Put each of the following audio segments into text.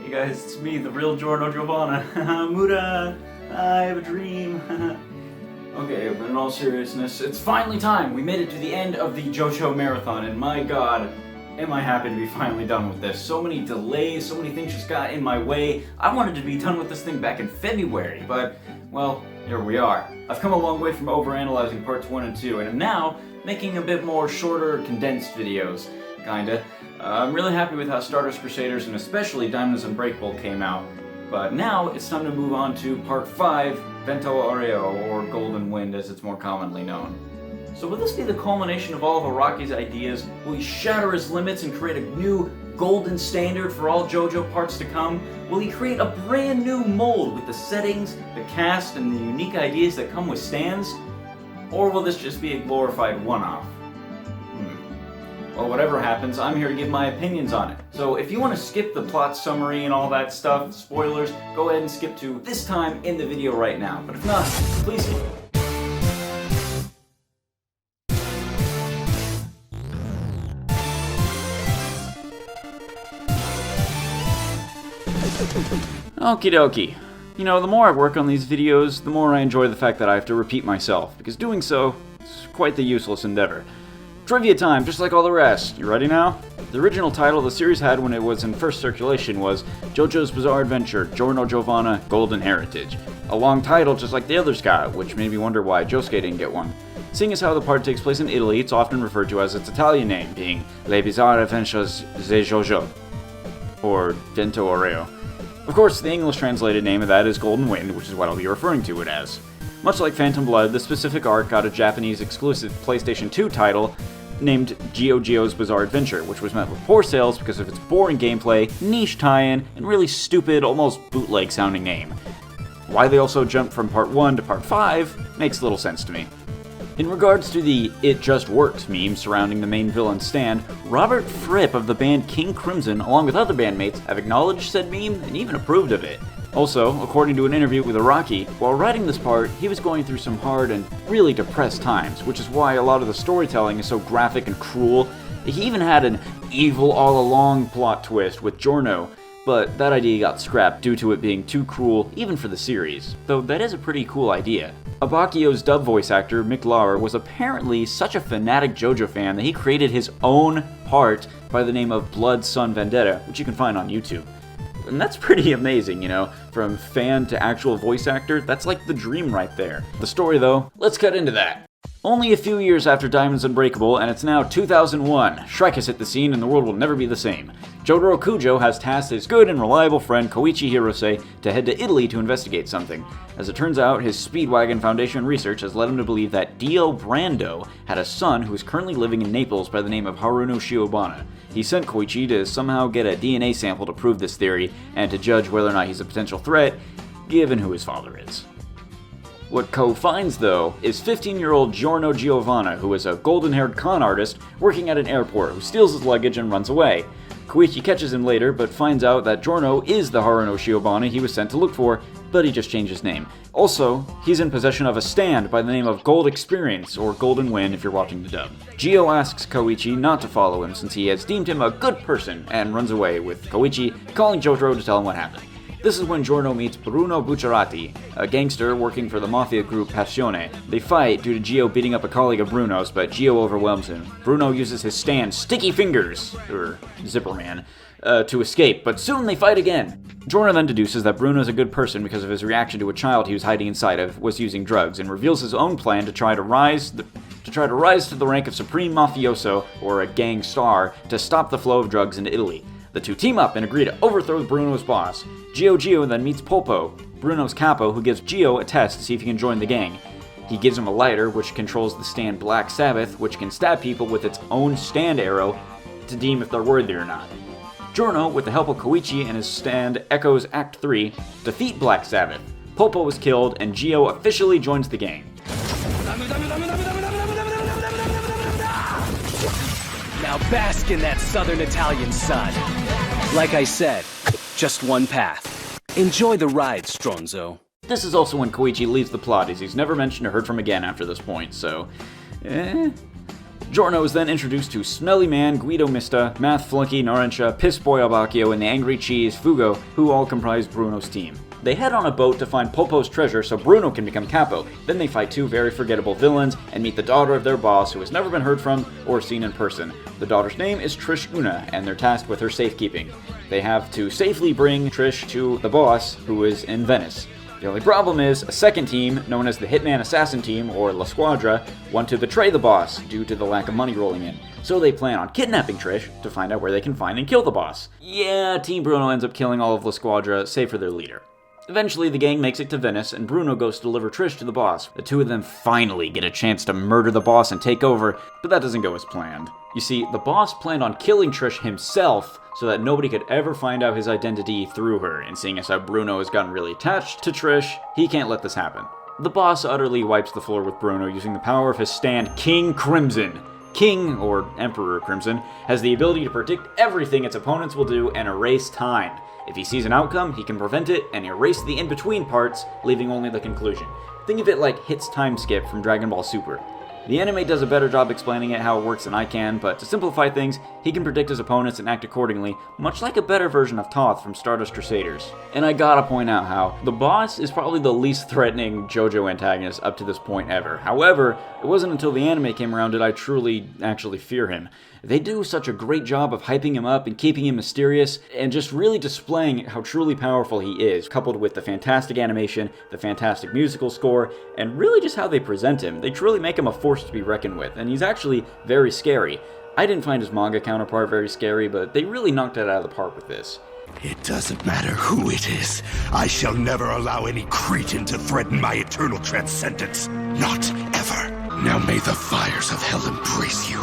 Hey guys, it's me, the real Giorno Giovanna. Muda, I have a dream. Okay, but in all seriousness, it's finally time! We made it to the end of the Jojo marathon, and my god, am I happy to be finally done with this. So many delays, so many things just got in my way. I wanted to be done with this thing back in February, but, well, here we are. I've come a long way from overanalyzing parts 1 and 2, and am now making a bit more shorter, condensed videos, kinda. I'm really happy with how Stardust Crusaders and especially Diamonds Unbreakable came out, but now it's time to move on to part 5, Vento Aureo, or Golden Wind as it's more commonly known. So will this be the culmination of all of Araki's ideas? Will he shatter his limits and create a new golden standard for all JoJo parts to come? Will he create a brand new mold with the settings, the cast, and the unique ideas that come with stands? Or will this just be a glorified one-off? Well, whatever happens, I'm here to give my opinions on it. So if you want to skip the plot summary and all that stuff, spoilers, go ahead and skip to this time in the video right now. But if not, please keep it. Okie dokie. You know, the more I work on these videos, the more I enjoy the fact that I have to repeat myself, because doing so is quite the useless endeavor. Trivia time, just like all the rest. You ready now? The original title the series had when it was in first circulation was JoJo's Bizarre Adventure, Giorno Giovanna, Golden Heritage. A long title just like the others got, which made me wonder why Josuke didn't get one. Seeing as how the part takes place in Italy, it's often referred to as its Italian name, being Le Bizarre Adventures de Jojo, or Vento Aureo. Of course, the English translated name of that is Golden Wind, which is what I'll be referring to it as. Much like Phantom Blood, the specific arc got a Japanese exclusive PlayStation 2 title named GioGio's Bizarre Adventure, which was met with poor sales because of its boring gameplay, niche tie-in, and really stupid, almost bootleg-sounding name. Why they also jumped from Part 1 to Part 5 makes little sense to me. In regards to the "It Just Works" meme surrounding the main villain Stan, Robert Fripp of the band King Crimson, along with other bandmates, have acknowledged said meme and even approved of it. Also, according to an interview with Araki, while writing this part, he was going through some hard and really depressed times, which is why a lot of the storytelling is so graphic and cruel. He even had an evil all along plot twist with Giorno, but that idea got scrapped due to it being too cruel even for the series, though that is a pretty cool idea. Abakio's dub voice actor, Mick Lauer, was apparently such a fanatic JoJo fan that he created his own part by the name of Blood Sun Vendetta, which you can find on YouTube. And that's pretty amazing, you know, from fan to actual voice actor, that's like the dream right there. The story though, let's cut into that. Only a few years after Diamonds Unbreakable, and it's now 2001, Shrek has hit the scene and the world will never be the same. Jotaro Kujo has tasked his good and reliable friend Koichi Hirose to head to Italy to investigate something. As it turns out, his Speedwagon Foundation research has led him to believe that Dio Brando had a son who is currently living in Naples by the name of Haruno Shiobana. He sent Koichi to somehow get a DNA sample to prove this theory, and to judge whether or not he's a potential threat, given who his father is. What Ko finds, though, is 15-year-old Giorno Giovanna, who is a golden-haired con artist working at an airport who steals his luggage and runs away. Koichi catches him later, but finds out that Giorno is the Haruno Shiobana he was sent to look for, but he just changed his name. Also, he's in possession of a stand by the name of Gold Experience, or Golden Wind if you're watching the dub. Gio asks Koichi not to follow him since he has deemed him a good person, and runs away, with Koichi calling Jotaro to tell him what happened. This is when Giorno meets Bruno Bucciarati, a gangster working for the mafia group Passione. They fight due to Gio beating up a colleague of Bruno's, but Gio overwhelms him. Bruno uses his stand, Sticky Fingers, or Zipper Man, to escape, but soon they fight again. Giorno then deduces that Bruno is a good person because of his reaction to a child he was hiding inside of was using drugs, and reveals his own plan to try to rise to the rank of Supreme Mafioso, or a gang star, to stop the flow of drugs into Italy. The two team up and agree to overthrow Bruno's boss. Gio then meets Polpo, Bruno's capo, who gives Gio a test to see if he can join the gang. He gives him a lighter, which controls the stand Black Sabbath, which can stab people with its own stand arrow to deem if they're worthy or not. Giorno, with the help of Koichi and his stand Echoes Act 3, defeat Black Sabbath. Polpo is killed, and Gio officially joins the gang. Now bask in that southern Italian sun. Like I said, just one path. Enjoy the ride, Stronzo. This is also when Koichi leaves the plot, as he's never mentioned or heard from again after this point, so... Giorno is then introduced to Smelly Man, Guido Mista, Math Flunky, Narentia, Piss Boy Albacchio, and the Angry Cheese, Fugo, who all comprise Bruno's team. They head on a boat to find Popo's treasure so Bruno can become capo. Then they fight two very forgettable villains and meet the daughter of their boss who has never been heard from or seen in person. The daughter's name is Trish Una, and they're tasked with her safekeeping. They have to safely bring Trish to the boss, who is in Venice. The only problem is, a second team, known as the Hitman Assassin Team, or La Squadra, want to betray the boss due to the lack of money rolling in. So they plan on kidnapping Trish to find out where they can find and kill the boss. Yeah, Team Bruno ends up killing all of La Squadra, save for their leader. Eventually, the gang makes it to Venice, and Bruno goes to deliver Trish to the boss. The two of them finally get a chance to murder the boss and take over, but that doesn't go as planned. You see, the boss planned on killing Trish himself so that nobody could ever find out his identity through her, and seeing as how Bruno has gotten really attached to Trish, he can't let this happen. The boss utterly wipes the floor with Bruno using the power of his stand, King Crimson. King, or Emperor Crimson, has the ability to predict everything its opponents will do and erase time. If he sees an outcome, he can prevent it and erase the in-between parts, leaving only the conclusion. Think of it like Hit's time skip from Dragon Ball Super. The anime does a better job explaining it how it works than I can, but to simplify things, he can predict his opponents and act accordingly, much like a better version of Toth from Stardust Crusaders. And I gotta point out how the boss is probably the least threatening JoJo antagonist up to this point ever. However, it wasn't until the anime came around did I truly actually fear him. They do such a great job of hyping him up and keeping him mysterious, and just really displaying how truly powerful he is, coupled with the fantastic animation, the fantastic musical score, and really just how they present him. They truly make him a force to be reckoned with, and he's actually very scary. I didn't find his manga counterpart very scary, but they really knocked it out of the park with this. It doesn't matter who it is. I shall never allow any cretin to threaten my eternal transcendence. Not ever. Now may the fires of hell embrace you.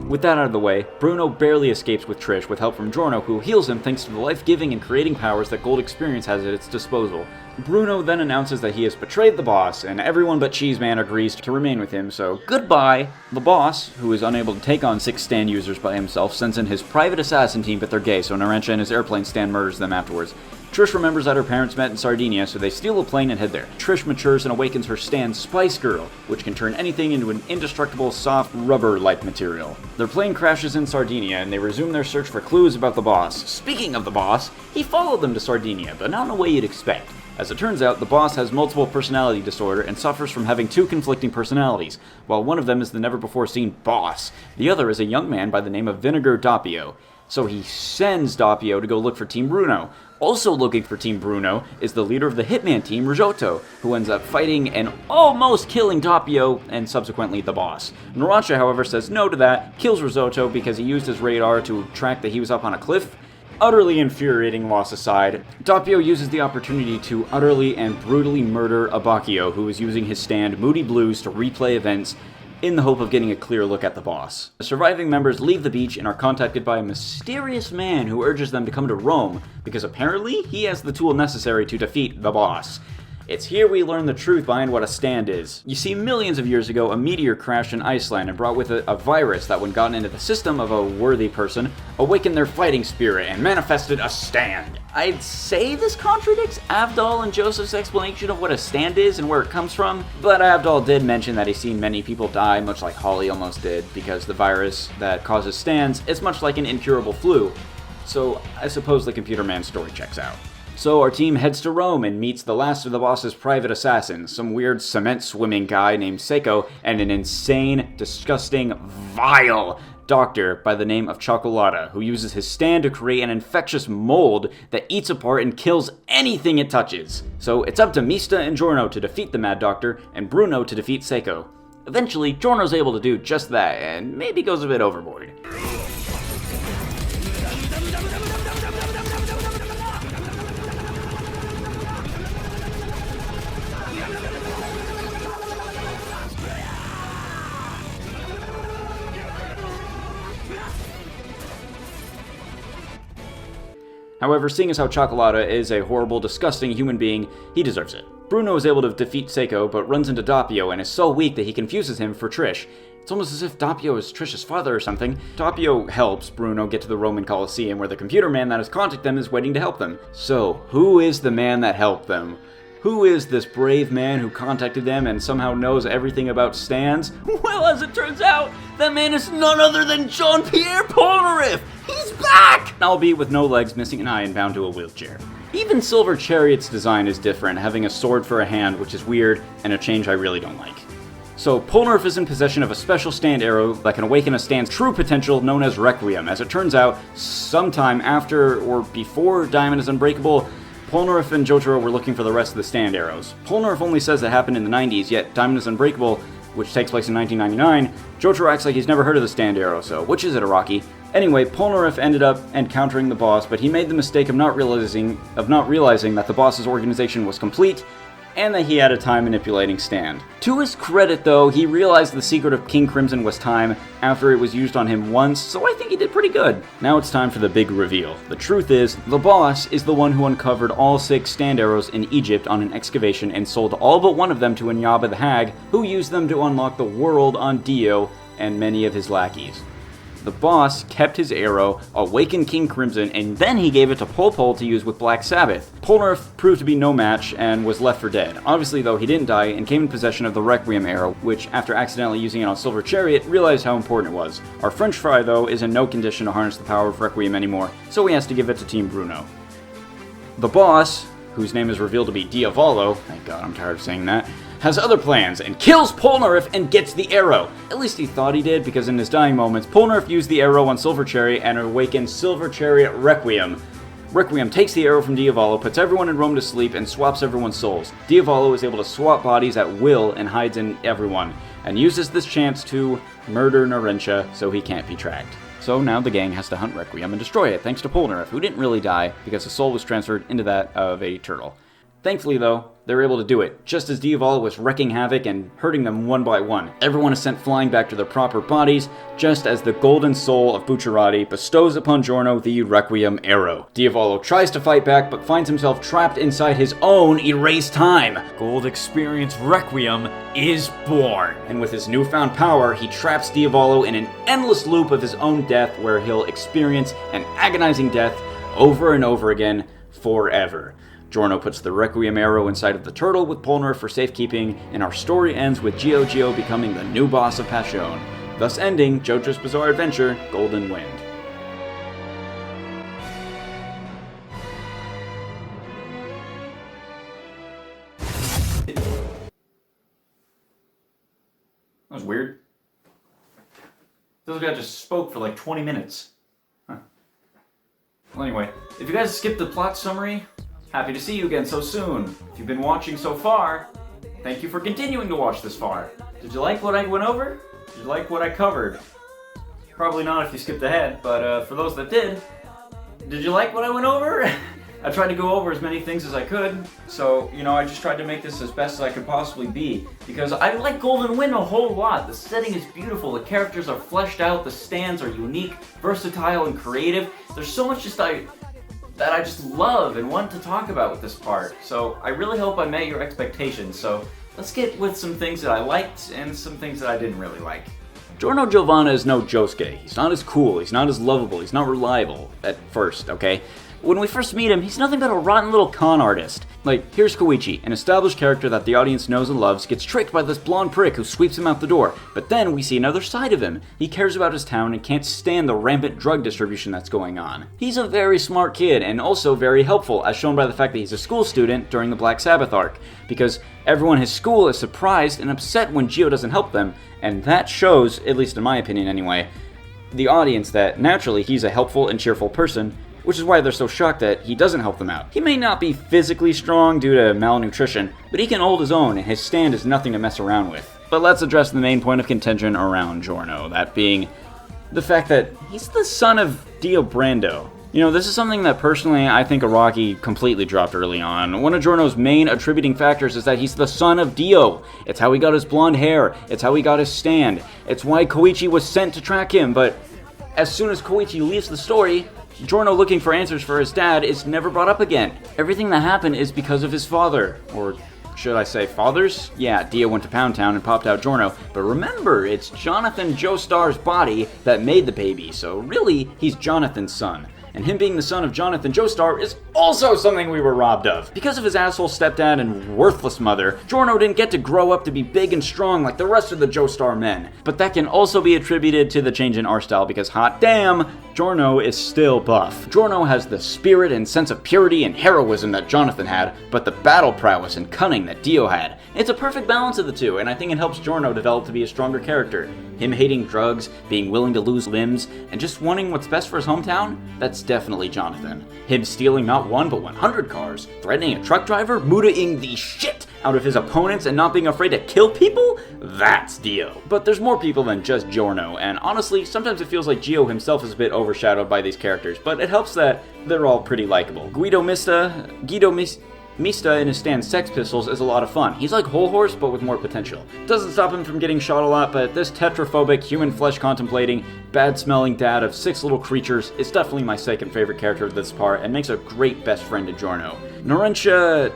With that out of the way, Bruno barely escapes with Trish with help from Giorno, who heals him thanks to the life-giving and creating powers that Gold Experience has at its disposal. Bruno then announces that he has betrayed the boss, and everyone but Cheeseman agrees to remain with him, so goodbye. The boss, who is unable to take on 6 stand users by himself, sends in his private assassin team, but they're gay, so Narentia and his airplane stand murders them afterwards. Trish remembers that her parents met in Sardinia, so they steal a plane and head there. Trish matures and awakens her stand Spice Girl, which can turn anything into an indestructible, soft, rubber-like material. Their plane crashes in Sardinia, and they resume their search for clues about the boss. Speaking of the boss, he followed them to Sardinia, but not in a way you'd expect. As it turns out, the boss has multiple personality disorder and suffers from having 2 conflicting personalities. While one of them is the never-before-seen boss, the other is a young man by the name of Vinegar Doppio. So he sends Doppio to go look for Team Bruno. Also looking for Team Bruno is the leader of the Hitman team, Jojo, who ends up fighting and almost killing Doppio and subsequently the boss. Narentia, however, says no to that, kills Jojo because he used his radar to track that he was up on a cliff. Utterly infuriating loss aside, Doppio uses the opportunity to utterly and brutally murder Albacchio, who is using his stand Moody Blues to replay events in the hope of getting a clear look at the boss. The surviving members leave the beach and are contacted by a mysterious man who urges them to come to Rome, because apparently he has the tool necessary to defeat the boss. It's here we learn the truth behind what a stand is. You see, millions of years ago, a meteor crashed in Iceland and brought with it a virus that, when gotten into the system of a worthy person, awakened their fighting spirit and manifested a stand. I'd say this contradicts Avdol and Joseph's explanation of what a stand is and where it comes from, but Avdol did mention that he's seen many people die, much like Holly almost did, because the virus that causes stands is much like an incurable flu. So I suppose the Computer Man story checks out. So our team heads to Rome and meets the last of the boss's private assassins, some weird cement-swimming guy named Seiko, and an insane, disgusting, vile doctor by the name of Cioccolata, who uses his stand to create an infectious mold that eats apart and kills anything it touches. So it's up to Mista and Giorno to defeat the Mad Doctor, and Bruno to defeat Seiko. Eventually, Giorno's able to do just that, and maybe goes a bit overboard. However, seeing as how Cioccolata is a horrible, disgusting human being, he deserves it. Bruno is able to defeat Seiko, but runs into Doppio and is so weak that he confuses him for Trish. It's almost as if Doppio is Trish's father or something. Doppio helps Bruno get to the Roman Colosseum, where the computer man that has contacted them is waiting to help them. So, who is the man that helped them? Who is this brave man who contacted them and somehow knows everything about stands? Well, as it turns out, that man is none other than Jean-Pierre Polnareff! He's back! Albeit with no legs, missing an eye, and bound to a wheelchair. Even Silver Chariot's design is different, having a sword for a hand, which is weird, and a change I really don't like. So, Polnareff is in possession of a special stand arrow that can awaken a stand's true potential, known as Requiem. As it turns out, sometime after or before Diamond is Unbreakable, Polnareff and Jojo were looking for the rest of the stand arrows. Polnareff only says it happened in the 90s, yet Diamond is Unbreakable, which takes place in 1999, Jojo acts like he's never heard of the stand arrow, so which is it, Araki? Anyway, Polnareff ended up encountering the boss, but he made the mistake of not realizing that the boss's organization was complete, and that he had a time manipulating stand. To his credit though, he realized the secret of King Crimson was time after it was used on him once, so I think he did pretty good. Now it's time for the big reveal. The truth is, the boss is the one who uncovered all 6 stand arrows in Egypt on an excavation and sold all but one of them to Inyaba the Hag, who used them to unlock the world on Dio and many of his lackeys. The boss kept his arrow, awakened King Crimson, and then he gave it to Pol to use with Black Sabbath. Polnareff proved to be no match and was left for dead. Obviously though, he didn't die and came in possession of the Requiem arrow, which after accidentally using it on Silver Chariot, realized how important it was. Our French fry though is in no condition to harness the power of Requiem anymore, so he has to give it to Team Bruno. The boss, whose name is revealed to be Diavolo, thank god I'm tired of saying that, has other plans and kills Polnareff and gets the arrow. At least he thought he did, because in his dying moments, Polnareff used the arrow on Silver Chariot and awakened Silver Chariot Requiem. Requiem takes the arrow from Diavolo, puts everyone in Rome to sleep, and swaps everyone's souls. Diavolo is able to swap bodies at will and hides in everyone, and uses this chance to murder Narentia so he can't be tracked. So now the gang has to hunt Requiem and destroy it, thanks to Polnareff, who didn't really die because his soul was transferred into that of a turtle. Thankfully though, they were able to do it, just as Diavolo was wrecking havoc and hurting them one by one. Everyone is sent flying back to their proper bodies, just as the golden soul of Bucciarati bestows upon Giorno the Requiem arrow. Diavolo tries to fight back, but finds himself trapped inside his own erased time. Gold Experience Requiem is born. And with his newfound power, he traps Diavolo in an endless loop of his own death, where he'll experience an agonizing death over and over again, forever. Giorno puts the Requiem arrow inside of the turtle with Polnareff for safekeeping, and our story ends with GioGio becoming the new boss of Pashon, thus ending JoJo's Bizarre Adventure, Golden Wind. That was weird. This guy just spoke for like 20 minutes. Huh. Well anyway, if you guys skipped the plot summary, happy to see you again so soon. If you've been watching so far, thank you for continuing to watch this far. Did you like what I went over? Did you like what I covered? Probably not if you skipped ahead, but for those that did you like what I went over? I tried to go over as many things as I could, so, I just tried to make this as best as I could possibly be, because I like Golden Wind a whole lot. The setting is beautiful, the characters are fleshed out, the stands are unique, versatile, and creative. There's so much that I just love and want to talk about with this part, so I really hope I met your expectations. So let's get with some things that I liked and some things that I didn't really like. Giorno Giovanna is no Josuke. He's not as cool, he's not as lovable, he's not reliable at first, okay? When we first meet him, he's nothing but a rotten little con artist. Like, here's Koichi, an established character that the audience knows and loves, gets tricked by this blonde prick who sweeps him out the door. But then we see another side of him. He cares about his town and can't stand the rampant drug distribution that's going on. He's a very smart kid and also very helpful, as shown by the fact that he's a school student during the Black Sabbath arc, because everyone in his school is surprised and upset when Gio doesn't help them, and that shows, at least in my opinion anyway, the audience that naturally he's a helpful and cheerful person, which is why they're so shocked that he doesn't help them out. He may not be physically strong due to malnutrition, but he can hold his own, and his stand is nothing to mess around with. But let's address the main point of contention around Giorno, that being the fact that he's the son of Dio Brando. This is something that personally I think Araki completely dropped early on. One of Giorno's main attributing factors is that he's the son of Dio. It's how he got his blonde hair, it's how he got his stand, it's why Koichi was sent to track him, but as soon as Koichi leaves the story, Giorno looking for answers for his dad is never brought up again. Everything that happened is because of his father, or should I say fathers? Yeah, Dio went to Pound Town and popped out Giorno, but remember, it's Jonathan Joestar's body that made the baby, so really, he's Jonathan's son. and him being the son of Jonathan Joestar is also something we were robbed of. Because of his asshole stepdad and worthless mother, Giorno didn't get to grow up to be big and strong like the rest of the Joestar men. But that can also be attributed to the change in art style because hot damn, Giorno is still buff. Giorno has the spirit and sense of purity and heroism that Jonathan had, but the battle prowess and cunning that Dio had. It's a perfect balance of the two, and I think it helps Giorno develop to be a stronger character. Him hating drugs, being willing to lose limbs, and just wanting what's best for his hometown, that's definitely Jonathan. Him stealing not 1 but 100 cars, threatening a truck driver, mutaing the shit out of his opponents, and not being afraid to kill people? That's Dio. But there's more people than just Giorno, and honestly, sometimes it feels like Gio himself is a bit overshadowed by these characters, but it helps that they're all pretty likable. Guido Mista in his stand Sex Pistols is a lot of fun. He's like Whole Horse, but with more potential. Doesn't stop him from getting shot a lot, but this tetraphobic, human flesh contemplating, bad smelling dad of 6 little creatures is definitely my second favorite character of this part, and makes a great best friend to Giorno. Narentia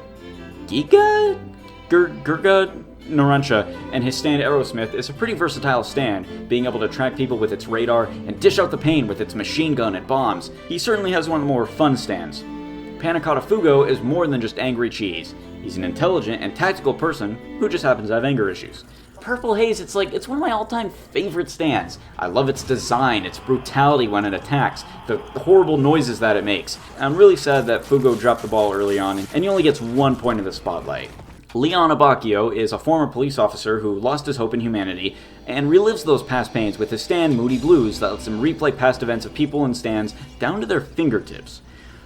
Gurga Narentia and his stand Aerosmith is a pretty versatile stand, being able to track people with its radar and dish out the pain with its machine gun and bombs. He certainly has one of the more fun stands. Panicotta Fugo is more than just angry cheese. He's an intelligent and tactical person who just happens to have anger issues. Purple Haze, it's one of my all-time favorite stands. I love its design, its brutality when it attacks, the horrible noises that it makes. I'm really sad that Fugo dropped the ball early on, and he only gets 1 point in the spotlight. Leon Abacchio is a former police officer who lost his hope in humanity and relives those past pains with his stand Moody Blues that lets him replay past events of people and stands down to their fingertips.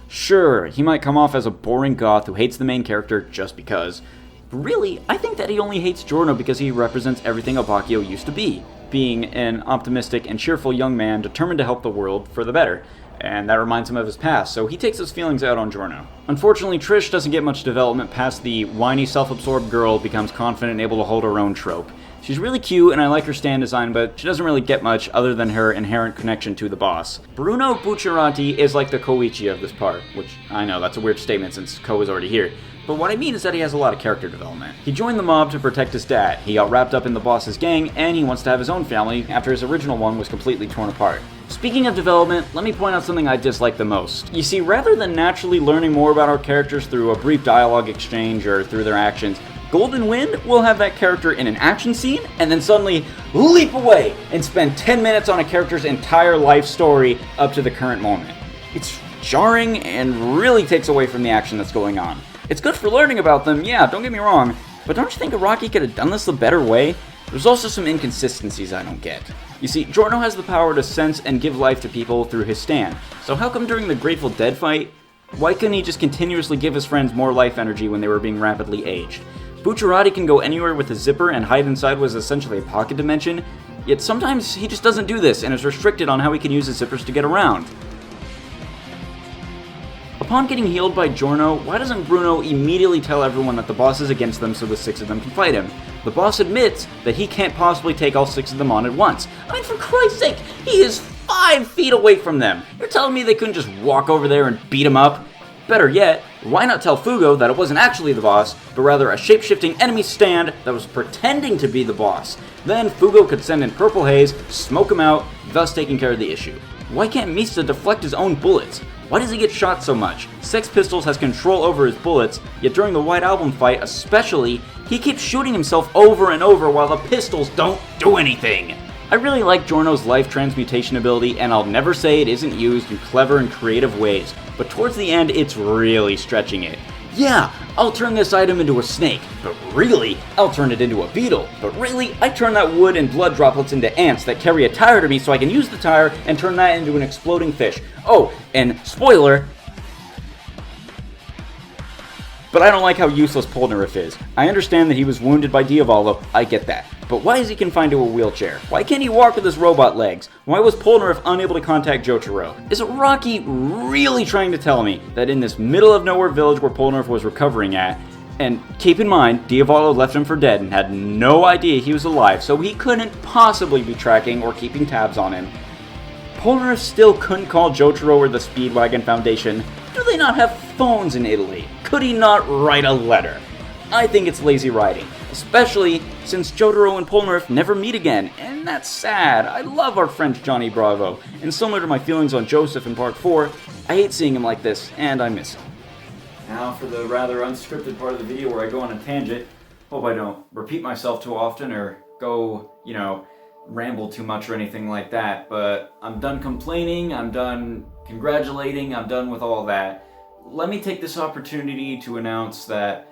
Sure, he might come off as a boring goth who hates the main character just because, but really, I think that he only hates Giorno because he represents everything Abacchio used to be, being an optimistic and cheerful young man determined to help the world for the better. And that reminds him of his past, so he takes his feelings out on Giorno. Unfortunately, Trish doesn't get much development past the whiny, self-absorbed girl becomes confident and able to hold her own trope. She's really cute and I like her stand design, but she doesn't really get much other than her inherent connection to the boss. Bruno Bucciarati is like the Koichi of this part, which I know that's a weird statement since Ko is already here. But what I mean is that he has a lot of character development. He joined the mob to protect his dad, he got wrapped up in the boss's gang, and he wants to have his own family after his original one was completely torn apart. Speaking of development, let me point out something I dislike the most. You see, rather than naturally learning more about our characters through a brief dialogue exchange or through their actions, Golden Wind will have that character in an action scene and then suddenly leap away and spend 10 minutes on a character's entire life story up to the current moment. It's jarring and really takes away from the action that's going on. It's good for learning about them, yeah, don't get me wrong, but don't you think Araki could have done this a better way? There's also some inconsistencies I don't get. You see, Giorno has the power to sense and give life to people through his stand, so how come during the Grateful Dead fight, why couldn't he just continuously give his friends more life energy when they were being rapidly aged? Bucciarati can go anywhere with a zipper and hide inside what is essentially a pocket dimension, yet sometimes he just doesn't do this and is restricted on how he can use his zippers to get around. Upon getting healed by Giorno, why doesn't Bruno immediately tell everyone that the boss is against them so the 6 of them can fight him? The boss admits that he can't possibly take all 6 of them on at once. I mean, for Christ's sake, he is 5 feet away from them. You're telling me they couldn't just walk over there and beat him up? Better yet, why not tell Fugo that it wasn't actually the boss, but rather a shape-shifting enemy stand that was pretending to be the boss? Then Fugo could send in Purple Haze, smoke him out, thus taking care of the issue. Why can't Mista deflect his own bullets? Why does he get shot so much? Sex Pistols has control over his bullets, yet during the White Album fight especially, he keeps shooting himself over and over while the pistols don't do anything. I really like Giorno's life transmutation ability, and I'll never say it isn't used in clever and creative ways, but towards the end it's really stretching it. Yeah, I'll turn this item into a snake, but really, I'll turn it into a beetle. But really, I turn that wood and blood droplets into ants that carry a tire to me so I can use the tire and turn that into an exploding fish. Oh, and spoiler, but I don't like how useless Polnareff is. I understand that he was wounded by Diavolo, I get that. But why is he confined to a wheelchair? Why can't he walk with his robot legs? Why was Polnareff unable to contact Jotaro? Is Araki really trying to tell me that in this middle of nowhere village where Polnareff was recovering at, and keep in mind, Diavolo left him for dead and had no idea he was alive, so he couldn't possibly be tracking or keeping tabs on him, Polnareff still couldn't call Jotaro or the Speedwagon Foundation? Do they not have phones in Italy? Could he not write a letter? I think it's lazy writing, especially since Jotaro and Polnareff never meet again, and that's sad. I love our friend Johnny Bravo, and similar to my feelings on Joseph in Part 4, I hate seeing him like this, and I miss him. Now for the rather unscripted part of the video where I go on a tangent. Hope I don't repeat myself too often or go, ramble too much or anything like that, but I'm done complaining, I'm done congratulating, I'm done with all that. Let me take this opportunity to announce that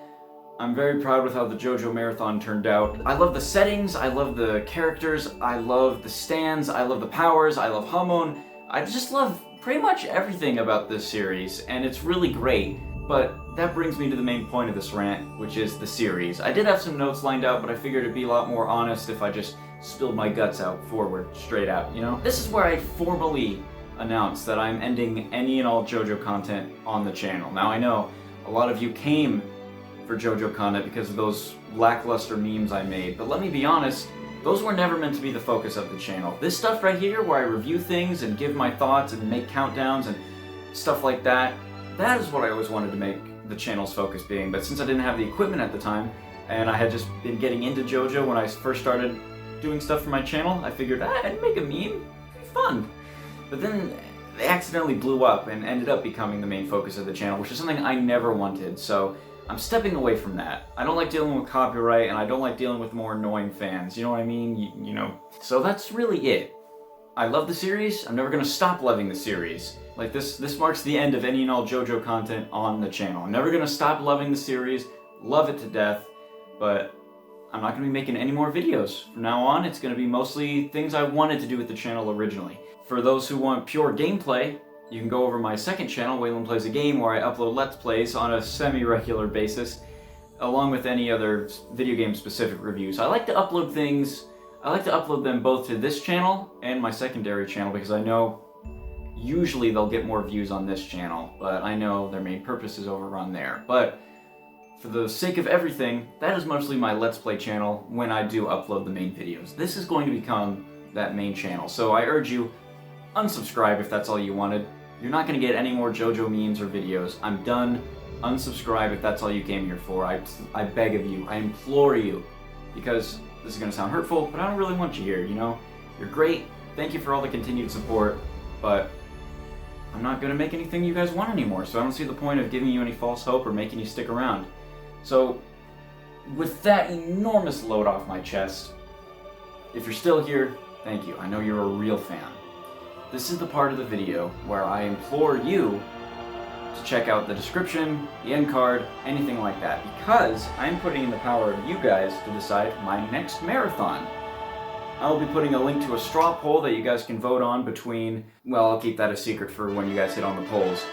I'm very proud with how the JoJo Marathon turned out. I love the settings, I love the characters, I love the stands, I love the powers, I love Hamon. I just love pretty much everything about this series, and it's really great. But that brings me to the main point of this rant, which is the series. I did have some notes lined out, but I figured it'd be a lot more honest if I just spilled my guts out forward, straight out, This is where I formally announce that I'm ending any and all JoJo content on the channel. Now I know a lot of you came for JoJo content because of those lackluster memes I made, but let me be honest, those were never meant to be the focus of the channel. This stuff right here, where I review things and give my thoughts and make countdowns and stuff like that, that is what I always wanted to make the channel's focus being, but since I didn't have the equipment at the time, and I had just been getting into JoJo when I first started doing stuff for my channel, I figured, I'd make a meme, it'd be fun. But then they accidentally blew up and ended up becoming the main focus of the channel, which is something I never wanted, so I'm stepping away from that. I don't like dealing with copyright, and I don't like dealing with more annoying fans, you know what I mean? So that's really it. I love the series, I'm never gonna stop loving the series. Like, this marks the end of any and all JoJo content on the channel. I'm never gonna stop loving the series, love it to death, but I'm not gonna be making any more videos. From now on, it's gonna be mostly things I wanted to do with the channel originally. For those who want pure gameplay, you can go over my second channel, Waylon Plays a Game, where I upload Let's Plays on a semi-regular basis, along with any other video game specific reviews. I like to upload them both to this channel and my secondary channel because I know usually they'll get more views on this channel, but I know their main purpose is over on there. But for the sake of everything, that is mostly my Let's Play channel when I do upload the main videos. This is going to become that main channel, so I urge you, unsubscribe if that's all you wanted. You're not going to get any more JoJo memes or videos. I'm done. Unsubscribe if that's all you came here for. I beg of you, I implore you, because this is going to sound hurtful, but I don't really want you here, You're great, thank you for all the continued support, but I'm not going to make anything you guys want anymore, so I don't see the point of giving you any false hope or making you stick around. So, with that enormous load off my chest, if you're still here, thank you. I know you're a real fan. This is the part of the video where I implore you to check out the description, the end card, anything like that, because I'm putting in the power of you guys to decide my next marathon. I'll be putting a link to a straw poll that you guys can vote on between, well, I'll keep that a secret for when you guys hit on the polls.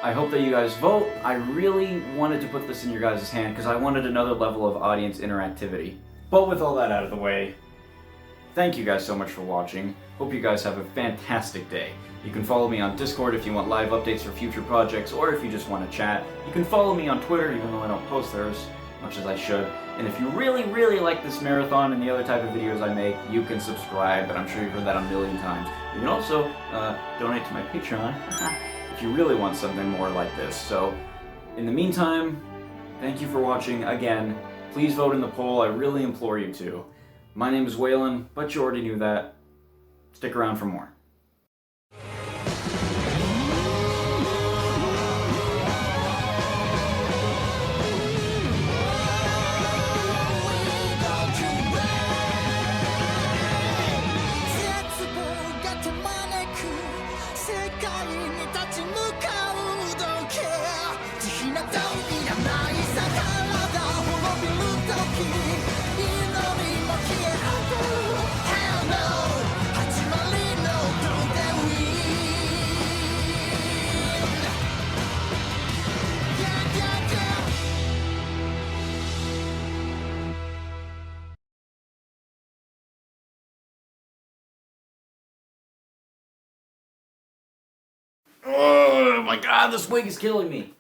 I hope that you guys vote. I really wanted to put this in your guys' hand because I wanted another level of audience interactivity. But with all that out of the way, thank you guys so much for watching. Hope you guys have a fantastic day. You can follow me on Discord if you want live updates for future projects, or if you just want to chat. You can follow me on Twitter, even though I don't post there as much as I should. And if you really, really like this marathon and the other type of videos I make, you can subscribe, but I'm sure you've heard that a million times. You can also donate to my Patreon if you really want something more like this. So, in the meantime, thank you for watching again. Please vote in the poll, I really implore you to. My name is Waylon, but you already knew that. Stick around for more. Oh my god, this wig is killing me.